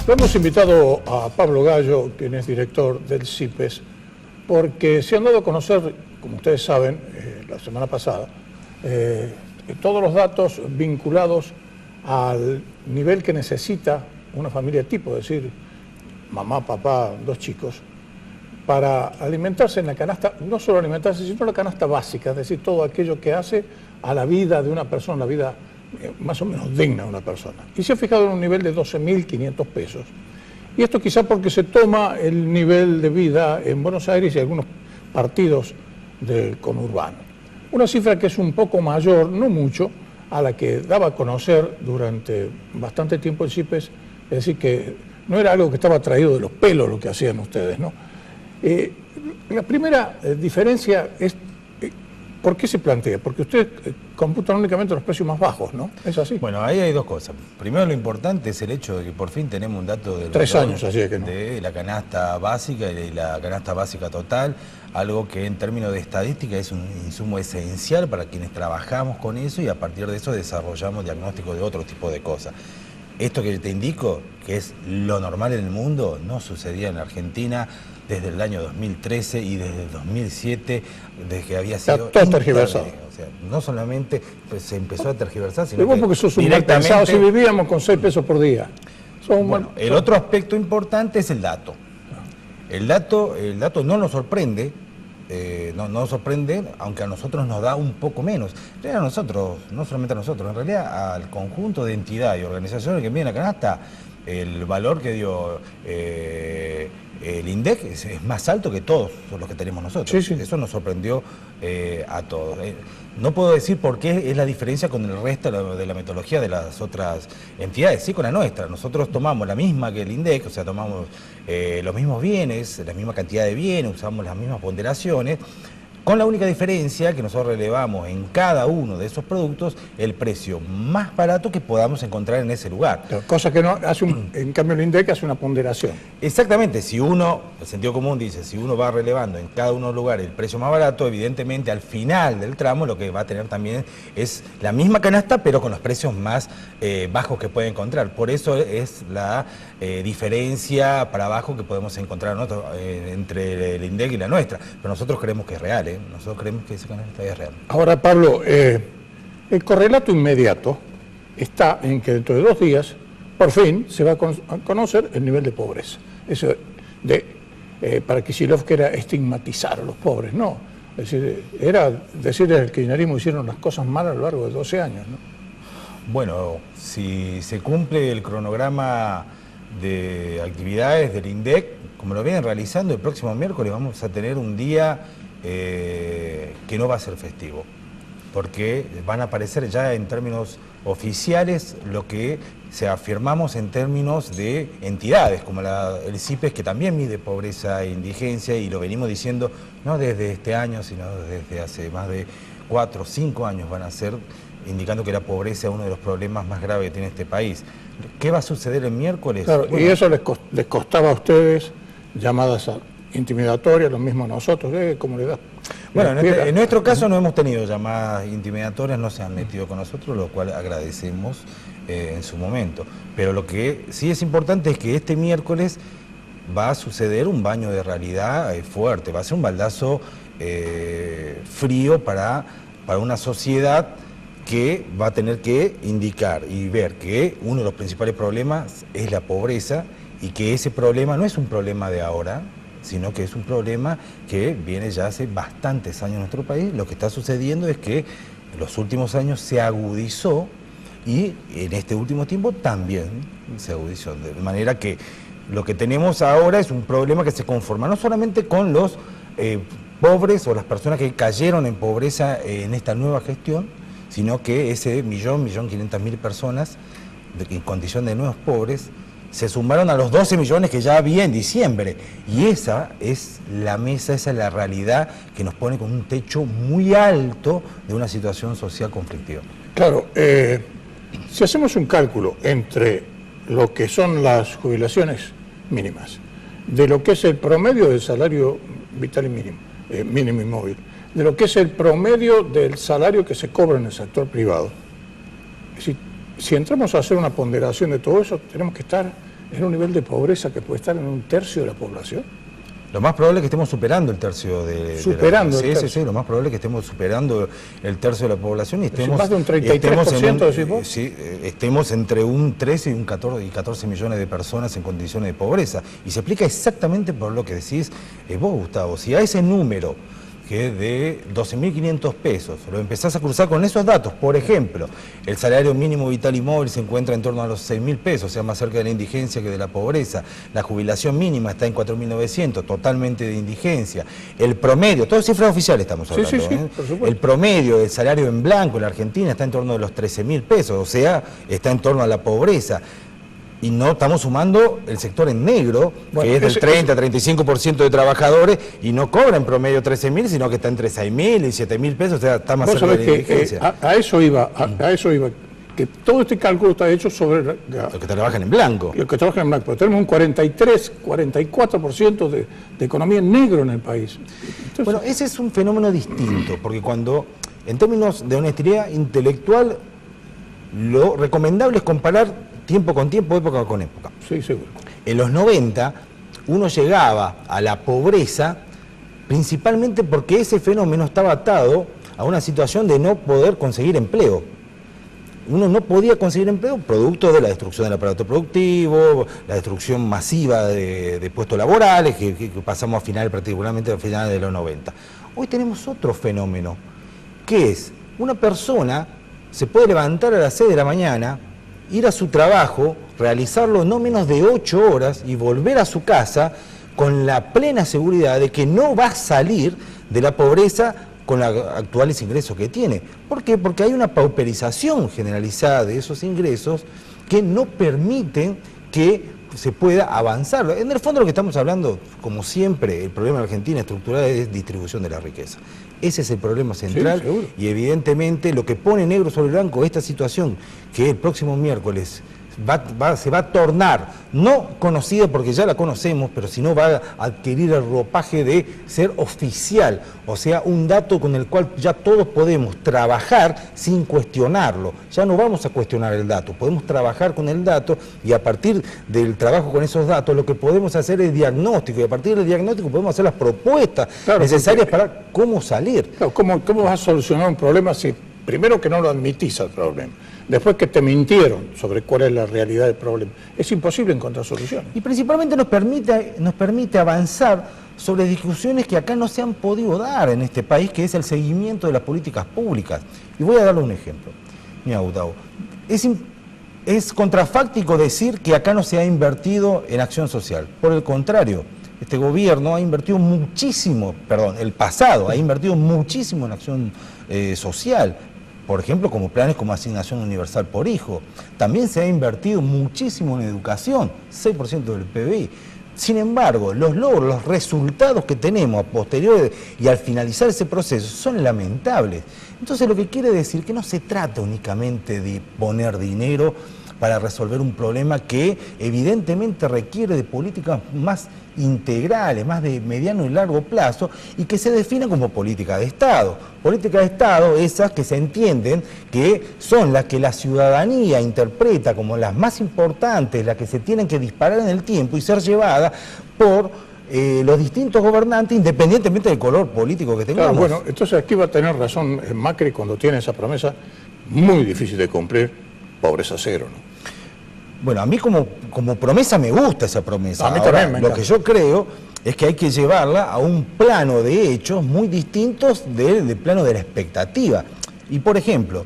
Lo hemos invitado a Pablo Gallo, quien es director del CIPES, porque se han dado a conocer, como ustedes saben, la semana pasada, todos los datos vinculados al nivel que necesita una familia tipo, es decir, mamá, papá, 2 chicos, para alimentarse en la canasta, no solo alimentarse, sino la canasta básica, es decir, todo aquello que hace a la vida de una persona, la vida más o menos digna de una persona. Y se ha fijado en un nivel de 12.500 pesos. Y esto quizá porque se toma el nivel de vida en Buenos Aires y algunos partidos del conurbano. Una cifra que es un poco mayor, no mucho, a la que daba a conocer durante bastante tiempo el CIPES, es decir, que no era algo que estaba traído de los pelos lo que hacían ustedes, ¿no? La primera diferencia es, ¿por qué se plantea? Porque ustedes computan únicamente los precios más bajos, ¿no? ¿Es así? Bueno, ahí hay dos cosas. Primero, lo importante es el hecho de que por fin tenemos un dato de 3 años, así que no. De la canasta básica y la canasta básica total, algo que en términos de estadística es un insumo esencial para quienes trabajamos con eso y a partir de eso desarrollamos diagnósticos de otro tipo de cosas. Esto que te indico, que es lo normal en el mundo, no sucedía en Argentina desde el año 2013 y desde el 2007, desde que había sido... Está todo tergiversado. O sea, no solamente pues, se empezó a tergiversar, sino que porque sos un mal pensado, si vivíamos con 6 pesos por día. Bueno, el otro aspecto importante es el dato. El dato no nos sorprende, no nos sorprende, aunque a nosotros nos da un poco menos. A nosotros, no solamente a nosotros, en realidad al conjunto de entidades y organizaciones que envían la canasta, el valor que dio el INDEC es más alto que todos los que tenemos nosotros. Sí, sí. Eso nos sorprendió a todos. No puedo decir por qué es la diferencia con el resto de la metodología de las otras entidades, sí con la nuestra. Nosotros tomamos la misma que el INDEC, o sea, tomamos los mismos bienes, la misma cantidad de bienes, usamos las mismas ponderaciones, con la única diferencia que nosotros relevamos en cada uno de esos productos el precio más barato que podamos encontrar en ese lugar. Cosa que no hace en cambio el INDEC hace una ponderación. Exactamente, si uno, el sentido común dice, si uno va relevando en cada uno de los lugares el precio más barato, evidentemente al final del tramo lo que va a tener también es la misma canasta, pero con los precios más bajos que puede encontrar. Por eso es la diferencia para abajo que podemos encontrar entre el INDEC y la nuestra. Pero nosotros creemos que es real, nosotros creemos que esa canasta es real. Ahora, Pablo, el correlato inmediato está en que dentro de 2 días, por fin, se va a conocer el nivel de pobreza. Eso para Kicillof era estigmatizar a los pobres, no. Es decir, era decirle al kirchnerismo hicieron las cosas mal a lo largo de 12 años, ¿no? Bueno, si se cumple el cronograma de actividades del INDEC, como lo vienen realizando, el próximo miércoles vamos a tener un día que no va a ser festivo, porque van a aparecer ya en términos oficiales lo que se afirmamos en términos de entidades, como el CIPES, que también mide pobreza e indigencia, y lo venimos diciendo no desde este año, sino desde hace más de 4 o 5 años van a ser, indicando que la pobreza es uno de los problemas más graves que tiene este país. ¿Qué va a suceder el miércoles? Claro, bueno, y eso les costaba a ustedes llamadas intimidatorias, lo mismo a nosotros, ¿cómo le da? Bueno, en nuestro caso no hemos tenido llamadas intimidatorias, no se han metido con nosotros, lo cual agradecemos en su momento. Pero lo que sí es importante es que este miércoles va a suceder un baño de realidad fuerte, va a ser un baldazo frío para una sociedad que va a tener que indicar y ver que uno de los principales problemas es la pobreza y que ese problema no es un problema de ahora, sino que es un problema que viene ya hace bastantes años en nuestro país. Lo que está sucediendo es que en los últimos años se agudizó y en este último tiempo también se agudizó. De manera que lo que tenemos ahora es un problema que se conforma no solamente con los pobres o las personas que cayeron en pobreza en esta nueva gestión, sino que ese 1.500.000 personas en condición de nuevos pobres se sumaron a los 12 millones que ya había en diciembre. Y esa es la mesa, esa es la realidad que nos pone con un techo muy alto de una situación social conflictiva. Claro, si hacemos un cálculo entre lo que son las jubilaciones mínimas, de lo que es el promedio del salario vital y mínimo, mínimo y móvil, de lo que es el promedio del salario que se cobra en el sector privado, si entramos a hacer una ponderación de todo eso, tenemos que estar en un nivel de pobreza que puede estar en 1/3 de la población. Lo más probable es que estemos superando el tercio Superando de la... Sí, lo más probable es que estemos superando el tercio de la población y estemos... Más de un 33%, decís vos. Sí, estemos entre un 13 y un 14 millones de personas en condiciones de pobreza. Y se explica exactamente por lo que decís vos, Gustavo. Si a ese número, que es de 12.500 pesos, lo empezás a cruzar con esos datos, por ejemplo, el salario mínimo vital y móvil se encuentra en torno a los 6.000 pesos, o sea, más cerca de la indigencia que de la pobreza, la jubilación mínima está en 4.900, totalmente de indigencia, el promedio, todas cifras oficiales estamos hablando, sí, por supuesto. El promedio del salario en blanco en la Argentina está en torno de los 13.000 pesos, o sea, está en torno a la pobreza. Y no estamos sumando el sector en negro, que es del 30-35% de trabajadores, y no cobra en promedio 13.000, sino que está entre 6.000 y 7.000 pesos, o sea, está más cerca de la indigencia. A eso iba, que todo este cálculo está hecho sobre... Los que trabajan en blanco. Los que trabajan en blanco, pero tenemos un 44% de economía en negro en el país. Entonces, bueno, ese es un fenómeno distinto, porque cuando, en términos de honestidad intelectual, lo recomendable es comparar tiempo con tiempo, época con época. Sí, seguro. En los 90 uno llegaba a la pobreza principalmente porque ese fenómeno estaba atado a una situación de no poder conseguir empleo. Uno no podía conseguir empleo producto de la destrucción del aparato productivo, la destrucción masiva de puestos laborales que pasamos particularmente a finales de los 90. Hoy tenemos otro fenómeno, que es una persona se puede levantar a las 6 de la mañana, ir a su trabajo, realizarlo no menos de 8 horas y volver a su casa con la plena seguridad de que no va a salir de la pobreza con los actuales ingresos que tiene. ¿Por qué? Porque hay una pauperización generalizada de esos ingresos que no permiten que se pueda avanzar. En el fondo lo que estamos hablando, como siempre, el problema de Argentina estructural es distribución de la riqueza. Ese es el problema central, sí, y evidentemente lo que pone negro sobre blanco esta situación, que el próximo miércoles se va a tornar, no conocida porque ya la conocemos, pero sino va a adquirir el ropaje de ser oficial, o sea, un dato con el cual ya todos podemos trabajar sin cuestionarlo. Ya no vamos a cuestionar el dato, podemos trabajar con el dato y a partir del trabajo con esos datos lo que podemos hacer es diagnóstico, y a partir del diagnóstico podemos hacer las propuestas necesarias para cómo salir. Claro, ¿cómo vas a solucionar un problema si primero que no lo admitís al problema? Después que te mintieron sobre cuál es la realidad del problema. Es imposible encontrar soluciones. Y principalmente nos permite avanzar sobre discusiones que acá no se han podido dar en este país, que es el seguimiento de las políticas públicas. Y voy a darle un ejemplo. Mira, Gustavo, es contrafáctico decir que acá no se ha invertido en acción social. Por el contrario, este gobierno ha invertido muchísimo, el pasado ha invertido muchísimo en acción social. Por ejemplo, como planes como asignación universal por hijo. También se ha invertido muchísimo en educación, 6% del PBI. Sin embargo, los logros, los resultados que tenemos a posteriori y al finalizar ese proceso son lamentables. Entonces, lo que quiere decir que no se trata únicamente de poner dinero para resolver un problema que evidentemente requiere de políticas más integrales, más de mediano y largo plazo, y que se definan como política de Estado. Políticas de Estado esas que se entienden que son las que la ciudadanía interpreta como las más importantes, las que se tienen que disparar en el tiempo y ser llevadas por los distintos gobernantes, independientemente del color político que tengamos. Claro, bueno, entonces aquí va a tener razón Macri cuando tiene esa promesa muy difícil de cumplir, pobreza cero, ¿no? Bueno, a mí como promesa me gusta esa promesa. A mí también me encanta. Lo que yo creo es que hay que llevarla a un plano de hechos muy distintos del plano de la expectativa. Y por ejemplo,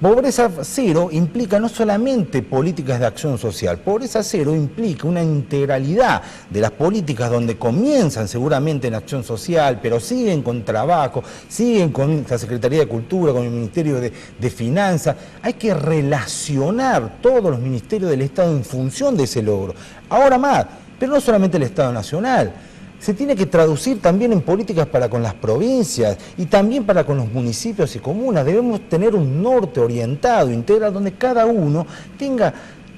pobreza cero implica no solamente políticas de acción social, pobreza cero implica una integralidad de las políticas donde comienzan seguramente en acción social, pero siguen con trabajo, siguen con la Secretaría de Cultura, con el Ministerio de Finanzas. Hay que relacionar todos los ministerios del Estado en función de ese logro. Ahora más, pero no solamente el Estado Nacional. Se tiene que traducir también en políticas para con las provincias y también para con los municipios y comunas. Debemos tener un norte orientado, integral, donde cada uno tenga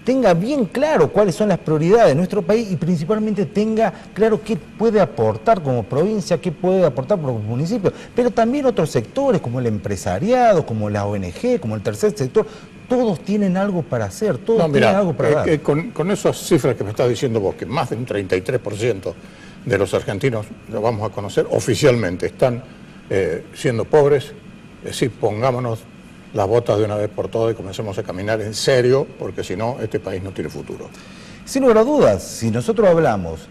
tenga bien claro cuáles son las prioridades de nuestro país y principalmente tenga claro qué puede aportar como provincia, qué puede aportar como municipio, pero también otros sectores como el empresariado, como la ONG, como el tercer sector. Todos tienen algo para hacer, todos tienen algo para dar. Con esas cifras que me estás diciendo vos, que más de un 33% de los argentinos, lo vamos a conocer oficialmente, están siendo pobres, es decir, pongámonos las botas de una vez por todas y comencemos a caminar en serio, porque si no, este país no tiene futuro. Sin lugar a dudas, si nosotros hablamos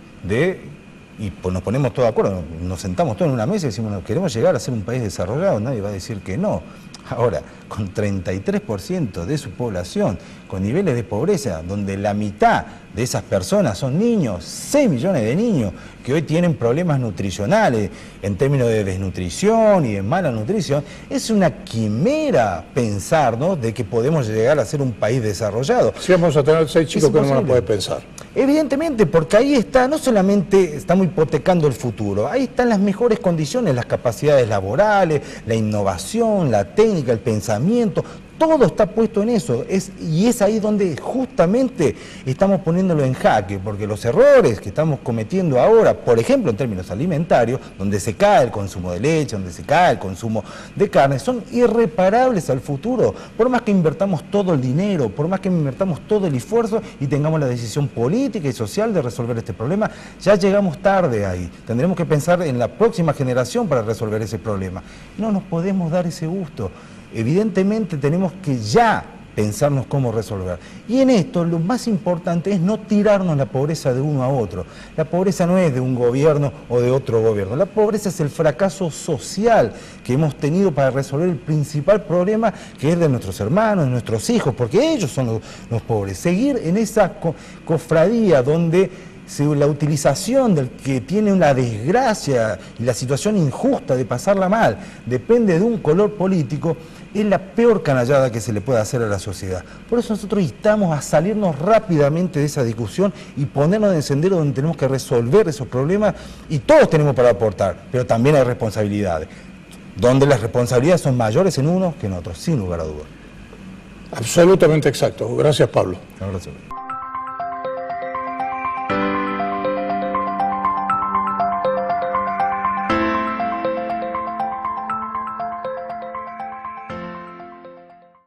y nos ponemos todos de acuerdo, nos sentamos todos en una mesa y decimos, no, queremos llegar a ser un país desarrollado, nadie va a decir que no. Ahora, con 33% de su población, con niveles de pobreza, donde la mitad de esas personas son niños, 6 millones de niños que hoy tienen problemas nutricionales en términos de desnutrición y de mala nutrición, es una quimera pensar, ¿no?, de que podemos llegar a ser un país desarrollado. Si vamos a tener 6 chicos que no lo puede pensar. Evidentemente, porque ahí está, no solamente estamos hipotecando el futuro, ahí están las mejores condiciones, las capacidades laborales, la innovación, la técnica, el pensamiento, todo está puesto en eso, y es ahí donde justamente estamos poniéndolo en jaque, porque los errores que estamos cometiendo ahora, por ejemplo en términos alimentarios, donde se cae el consumo de leche, donde se cae el consumo de carne, son irreparables al futuro, por más que invertamos todo el dinero, por más que invertamos todo el esfuerzo y tengamos la decisión política y social de resolver este problema, ya llegamos tarde ahí, tendremos que pensar en la próxima generación para resolver ese problema. No nos podemos dar ese gusto. Evidentemente tenemos que ya pensarnos cómo resolver. Y en esto lo más importante es no tirarnos la pobreza de uno a otro. La pobreza no es de un gobierno o de otro gobierno. La pobreza es el fracaso social que hemos tenido para resolver el principal problema, que es de nuestros hermanos, de nuestros hijos, porque ellos son los pobres. Seguir en esa cofradía donde la utilización del que tiene una desgracia y la situación injusta de pasarla mal depende de un color político, es la peor canallada que se le puede hacer a la sociedad. Por eso nosotros instamos a salirnos rápidamente de esa discusión y ponernos en el sendero donde tenemos que resolver esos problemas, y todos tenemos para aportar, pero también hay responsabilidades, donde las responsabilidades son mayores en unos que en otros, sin lugar a dudas. Absolutamente exacto. Gracias, Pablo. Gracias.